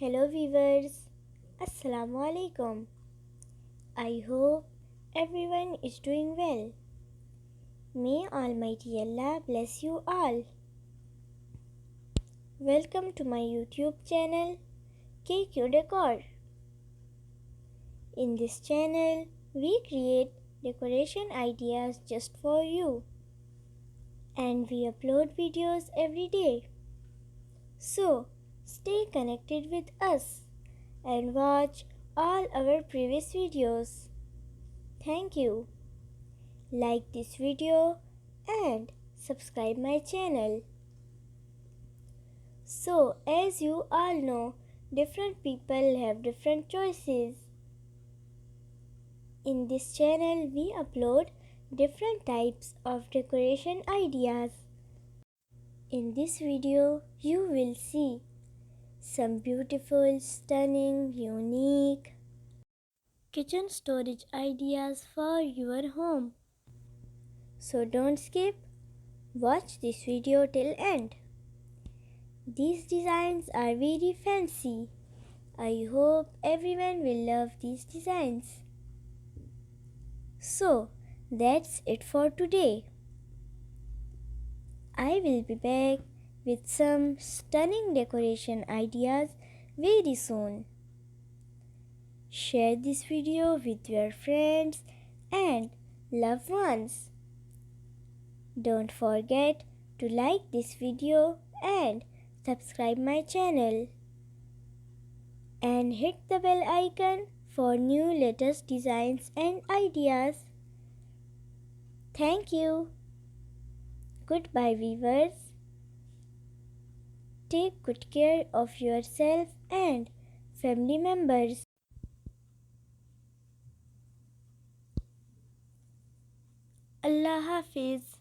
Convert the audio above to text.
Hello viewers, Assalamu alaikum. I hope everyone is doing well. May Almighty Allah bless you all. Welcome to my YouTube channel Decor. In this channel, we create decoration ideas just for you and we upload videos every day. So, stay connected with us and watch all our previous videos. Thank you. Like this video and subscribe my channel. So, as you all know, different people have different choices. In this channel, we upload different types of decoration ideas. In this video, you will see some beautiful, stunning, unique kitchen storage ideas for your home. So don't skip, watch this video till end. These designs are very fancy. I hope everyone will love these designs. So that's it for today. I will be back with some stunning decoration ideas very soon. Share this video with your friends and loved ones. Don't forget to like this video and subscribe my channel. And hit the bell icon for new latest designs and ideas. Thank you. Goodbye viewers. Take good care of yourself and family members. Allah Hafiz.